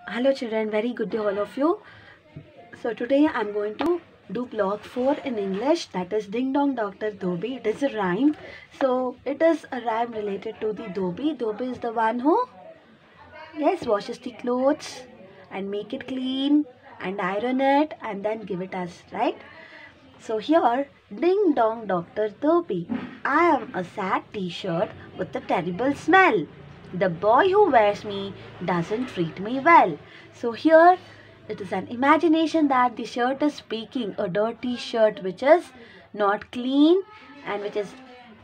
Hello children, very good day all of you. So today I'm going to do block 4 in English, that is Ding Dong Dr. Dhobi. It is a rhyme. So it is a rhyme related to the Dhobi. Dhobi is the one who, yes, washes the clothes and make it clean and iron it and then give it us, right? So here, Ding Dong Dr. Dhobi. I am a sad t-shirt with a terrible smell. The boy who wears me doesn't treat me well. So here, it is an imagination that the shirt is speaking, a dirty shirt which is not clean and which is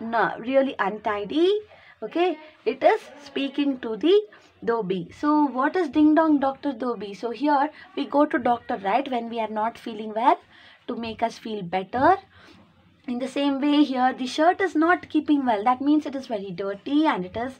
not really untidy. Okay, it is speaking to the Dhobi. So what is Ding Dong Dr. Dhobi? So here we go to doctor, right, when we are not feeling well, to make us feel better. In the same way here, the shirt is not keeping well. That means it is very dirty and it is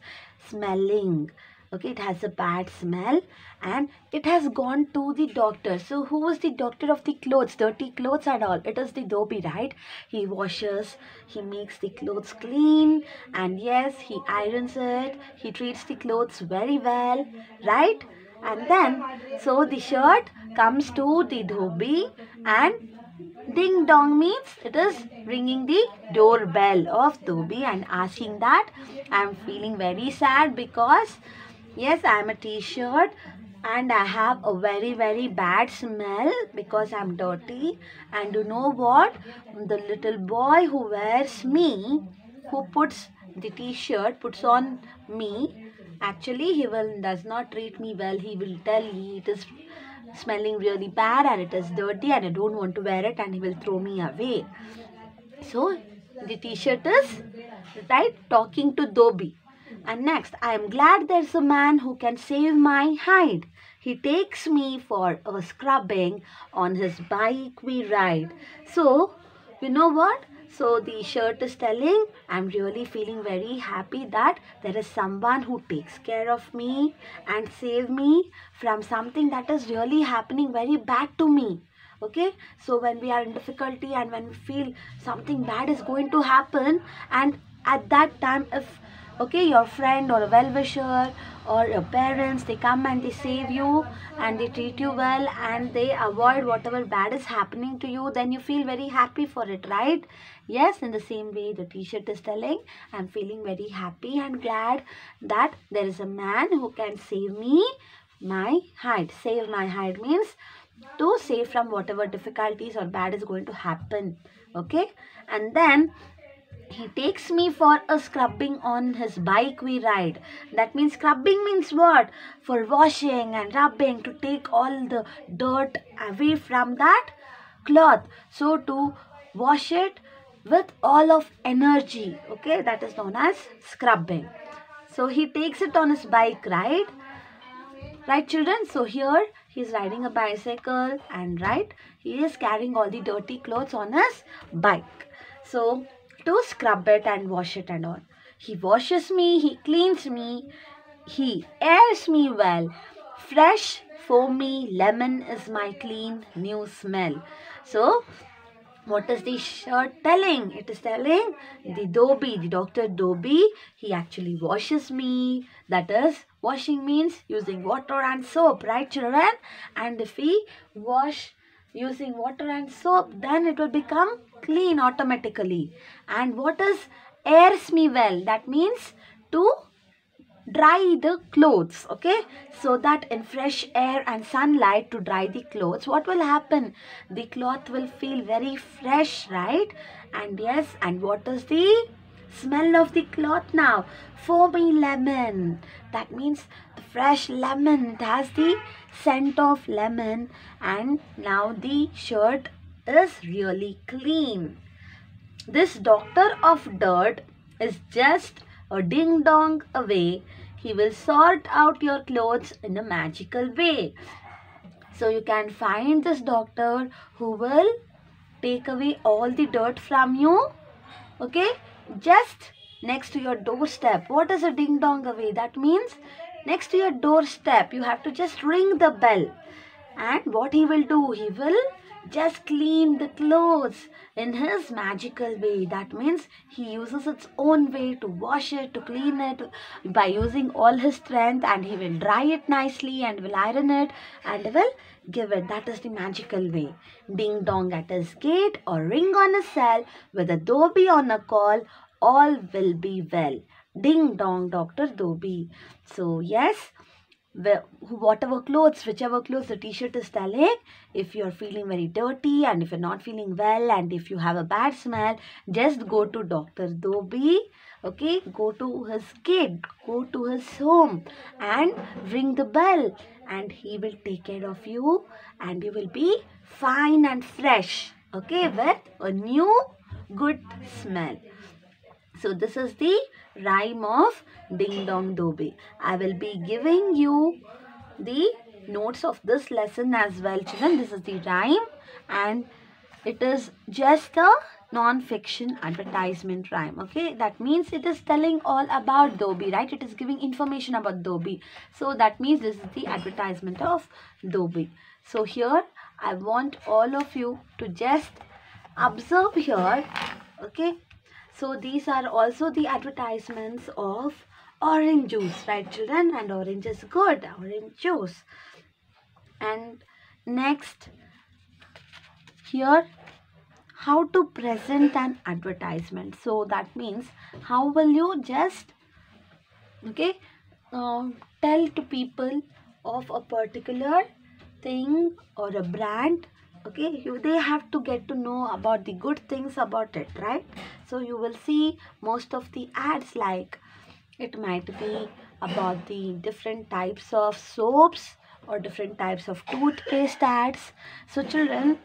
smelling. Okay, it has a bad smell and it has gone to the doctor. So who is the doctor of the clothes, dirty clothes and all? It is the Dhobi, right? He washes, he makes the clothes clean, and yes, he irons it, he treats the clothes very well, right? And then, so the shirt comes to the Dhobi, and Ding dong means it is ringing the doorbell of Dhobi and asking that I am feeling very sad because yes, I am a t-shirt and I have a very bad smell because I am dirty. And you know what? The little boy who wears me, who puts the t-shirt, puts on me, actually he does not treat me well. He will tell me it is smelling really bad and it is dirty and I don't want to wear it, and he will throw me away. So the t-shirt is, right, talking to Dhobi. And next, I am glad there's a man who can save my hide. He takes me for a scrubbing, on his bike we ride. So you know what? So the shirt is telling, I'm really feeling very happy that there is someone who takes care of me and save me from something that is really happening very bad to me. Okay, so when we are in difficulty and when we feel something bad is going to happen, and at that time, if okay, your friend or a well-wisher or your parents, they come and they save you and they treat you well and they avoid whatever bad is happening to you, then you feel very happy for it, right? Yes, in the same way the t-shirt is telling, I'm feeling very happy and glad that there is a man who can save me my hide. Save my hide means to save from whatever difficulties or bad is going to happen. Okay, and then he takes me for a scrubbing, on his bike we ride. That means scrubbing means what? For washing and rubbing, to take all the dirt away from that cloth. So to wash it with all of energy. Okay, that is known as scrubbing. So he takes it on his bike, right? Right children? So here he is riding a bicycle and right, he is carrying all the dirty clothes on his bike. So to scrub it and wash it and all. He washes me, he cleans me, he airs me well. Fresh, foamy lemon is my clean new smell. So what is the shirt telling? It is telling the Dhobi, the Dr. Dhobi, he actually washes me. That is, washing means using water and soap, right children? And if we wash using water and soap, then it will become clean automatically. And what is airs me well? That means to dry the clothes, okay, so that in fresh air and sunlight to dry the clothes, what will happen? The cloth will feel very fresh, right? And yes, and what is the smell of the cloth now? Foamy lemon. That means the fresh lemon, it has the scent of lemon, and now the shirt is really clean. This doctor of dirt is just a ding dong away. He will sort out your clothes in a magical way. So you can find this doctor who will take away all the dirt from you. Okay, just next to your doorstep. What is a ding dong away? That means next to your doorstep you have to just ring the bell. And what he will do? He will just clean the clothes in his magical way. That means he uses its own way to wash it, to clean it by using all his strength, and he will dry it nicely and will iron it and will give it. That is the magical way. Ding dong at his gate or ring on his cell with a Dobby on a call, all will be well. Ding dong, Dr. Dobby. So yes, whatever clothes, whichever clothes the t-shirt is telling, if you're feeling very dirty and if you're not feeling well and if you have a bad smell, just go to Dr. Dobby. Okay, go to his gate, go to his home and ring the bell, and he will take care of you and you will be fine and fresh, okay, with a new good smell. So this is the rhyme of Ding Dong Dobby. I will be giving you the notes of this lesson as well, children. This is the rhyme and it is just a non-fiction advertisement rhyme. Okay, that means it is telling all about Dobby, right? It is giving information about Dobby. So that means this is the advertisement of Dobby. So here I want all of you to just observe here. Okay, so these are also the advertisements of orange juice, right children? And orange is good, orange juice. And next, here, how to present an advertisement. So that means how will you just, okay, tell to people of a particular thing or a brand. Okay, they have to get to know about the good things about it, right? So you will see most of the ads, like it might be about the different types of soaps or different types of toothpaste ads. So children,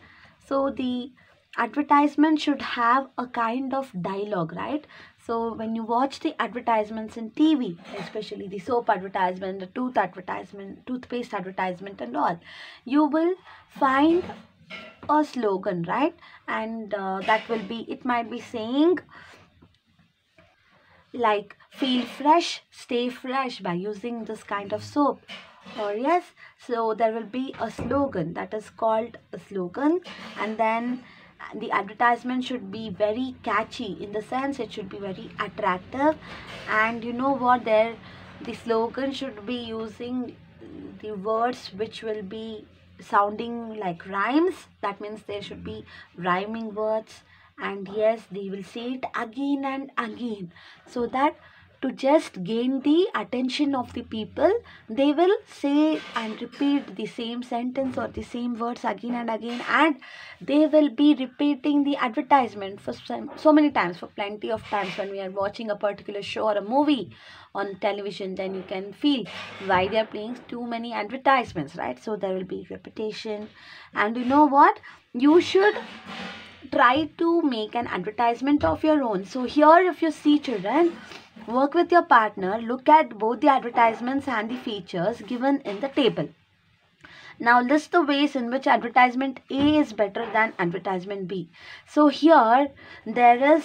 so the advertisement should have a kind of dialogue, right? So when you watch the advertisements in TV, especially the soap advertisement, the toothpaste advertisement and all, you will find a slogan, right? And that will be, it might be saying like, feel fresh, stay fresh by using this kind of soap. Or yes, so there will be a slogan that is called a slogan, and then the advertisement should be very catchy, in the sense it should be very attractive. And you know what, there the slogan should be using the words which will be sounding like rhymes. That means there should be rhyming words, and yes, they will say it again and again, so that to just gain the attention of the people, they will say and repeat the same sentence or the same words again and again, and they will be repeating the advertisement for so many times, for plenty of times. When we are watching a particular show or a movie on television, then you can feel why they are playing too many advertisements, right? So there will be repetition. And you know what, you should try to make an advertisement of your own. So here, if you see children, work with your partner, look at both the advertisements and the features given in the table. Now list the ways in which advertisement A is better than advertisement B. So here there is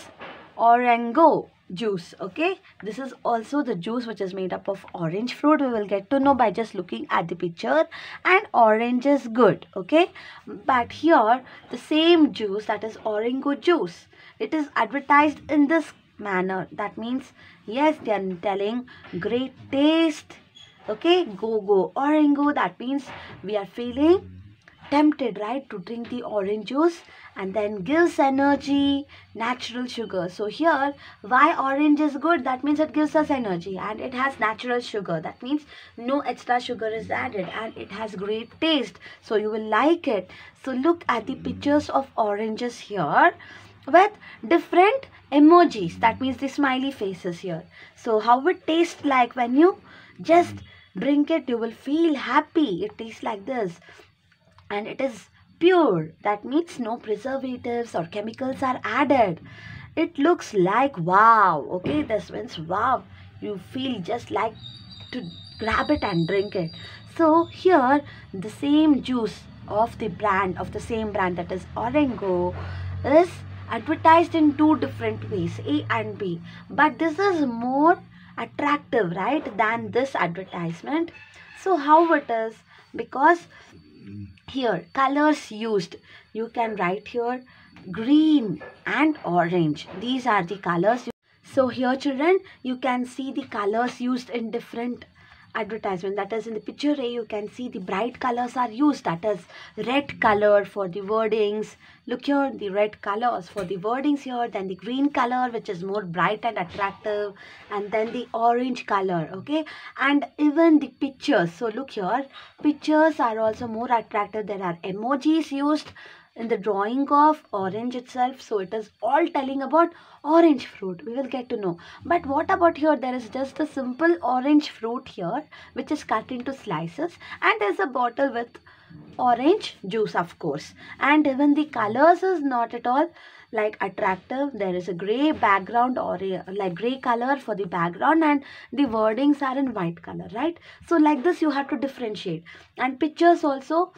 Orango juice. Okay, this is also the juice which is made up of orange fruit. We will get to know by just looking at the picture, and orange is good. Okay, but here the same juice, that is Orango juice, it is advertised in this manner. That means yes, they are telling great taste. Okay, go Orango. That means we are feeling tempted, right, to drink the orange juice, and then gives energy, natural sugar. So here, why orange is good? That means it gives us energy and it has natural sugar. That means no extra sugar is added, and it has great taste, so you will like it. So look at the pictures of oranges here with different emojis. That means the smiley faces here. So how it tastes like when you just drink it, you will feel happy. It tastes like this, and it is pure. That means no preservatives or chemicals are added. It looks like wow. Okay, this means wow, you feel just like to grab it and drink it. So here the same juice of the brand, of the same brand, that is Orango, is advertised in two different ways, A and B, but this is more attractive, right, than this advertisement. So how it is? Because Here, colors used. You can write here green and orange. These are the colors. So here children, you can see the colors used in different advertisement. That is, in the picture A, you can see the bright colors are used. That is red color for the wordings. Look here, the red colors for the wordings here. Then the green color, which is more bright and attractive. And then the orange color, okay. And even the pictures. So look here, pictures are also more attractive. There are emojis used in the drawing of orange itself. So it is all telling about orange fruit. We will get to know. But what about here? There is just a simple orange fruit here, which is cut into slices, and there's a bottle with orange juice, of course. And even the colors is not at all like attractive. There is a gray background or like gray color for the background, and the wordings are in white color, right? So like this you have to differentiate. And pictures also,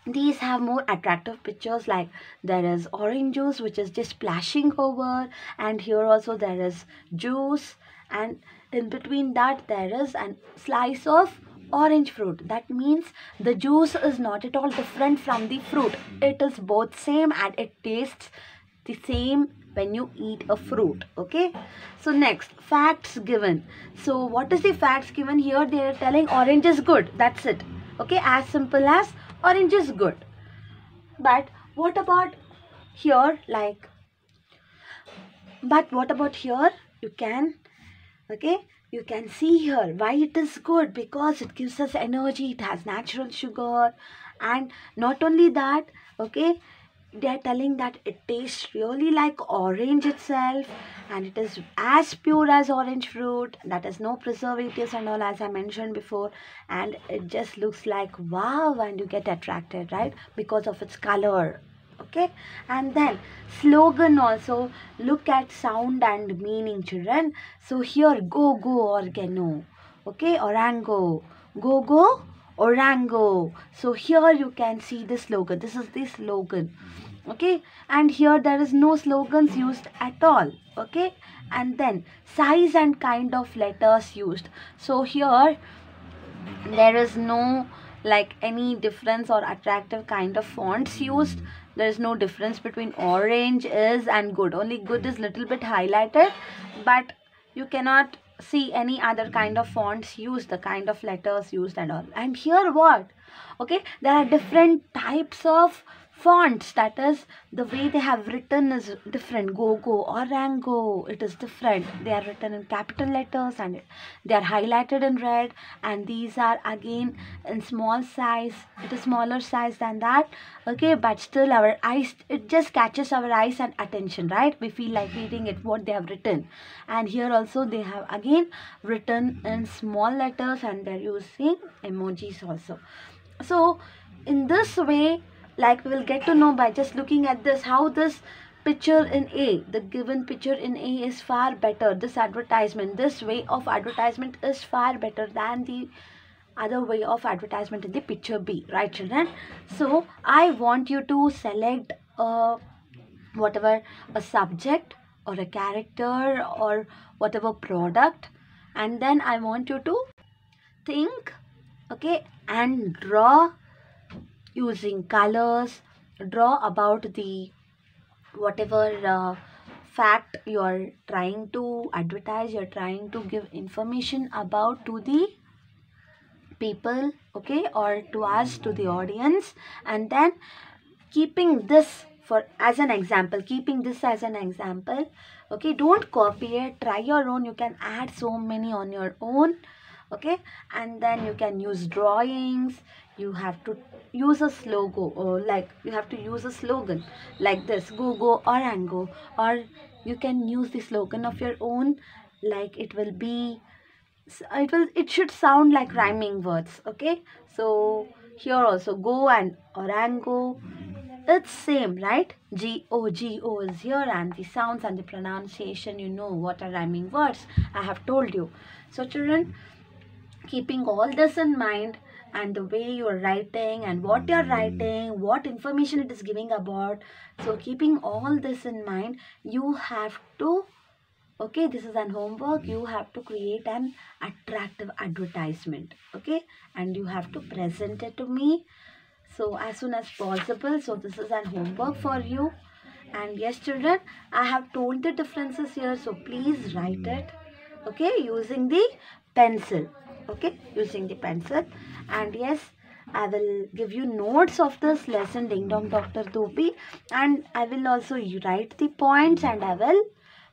these have more attractive pictures, like there is orange juice which is just splashing over, and here also there is juice, and in between that there is a slice of orange fruit. That means the juice is not at all different from the fruit. It is both same and it tastes the same when you eat a fruit, okay. So next, facts given. So what is the facts given here? They are telling orange is good, that's it, okay. As simple as orange is good. But what about here? You can, okay, you can see here why it is good, because it gives us energy, it has natural sugar. And not only that, okay, they are telling that it tastes really like orange itself, and it is as pure as orange fruit. That is no preservatives and all, as I mentioned before. And it just looks like wow, and you get attracted, right, because of its color, okay. And then slogan also. Look at sound and meaning, children. So here, go go oregano, okay, orango, go go orango. So here you can see the slogan. This is the slogan, okay. And here there is no slogans used at all, okay. And then size and kind of letters used. So here there is no like any difference or attractive kind of fonts used. There is no difference between orange is and good. Only good is little bit highlighted, but you cannot see any other kind of fonts used, the kind of letters used and all. And here what, okay, there are different types of fonts. That is, the way they have written is different. Go go orango, it is different. They are written in capital letters and they are highlighted in red. And these are again in small size. It is smaller size than that, okay. But still our eyes, it just catches our eyes and attention, right? We feel like reading it, what they have written. And here also they have again written in small letters, and they're using emojis also. So in this way, like, we will get to know by just looking at this, how this picture in A, the given picture in A is far better. This advertisement, this way of advertisement is far better than the other way of advertisement in the picture B, right children? So I want you to select whatever a subject or a character or whatever product, and then I want you to think, okay, and draw using colors. Draw about the whatever fact you are trying to advertise, you're trying to give information about to the people, okay, or to us, to the audience. And then keeping this for as an example, okay, don't copy it, try your own. You can add so many on your own, okay. And then you can use drawings. You have to use a logo, or like you have to use a slogan like this, go go orango. Or you can use the slogan of your own, like it should sound like rhyming words, okay. So here also, go and orango, it's same, right? G-O is here, and the sounds and the pronunciation, you know what are rhyming words, I have told you. So children, keeping all this in mind, and the way you are writing and what you are writing, what information it is giving about, so keeping all this in mind, you have to, okay, this is an homework, you have to create an attractive advertisement, okay, and you have to present it to me so as soon as possible. So this is an homework for you. And yes children, I have told the differences here, so please write it, okay, using the pencil, okay, using the pencil. And yes, I will give you notes of this lesson Ding Dong Dr. Dhobi, and I will also write the points and I will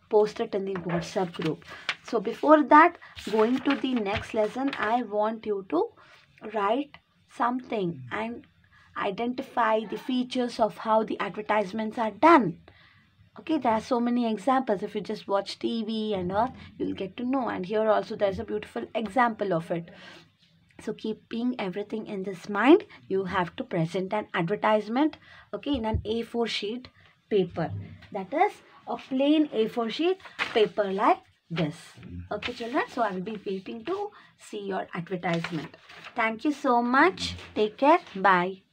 post it in the WhatsApp group. So before that, going to the next lesson, I want you to write something and identify the features of how the advertisements are done. Okay, there are so many examples. If you just watch TV and all, you'll get to know. And here also there's a beautiful example of it. So keeping everything in this mind, you have to present an advertisement, okay, in an A4 sheet paper. That is a plain A4 sheet paper like this. Okay children, so I will be waiting to see your advertisement. Thank you so much. Take care. Bye.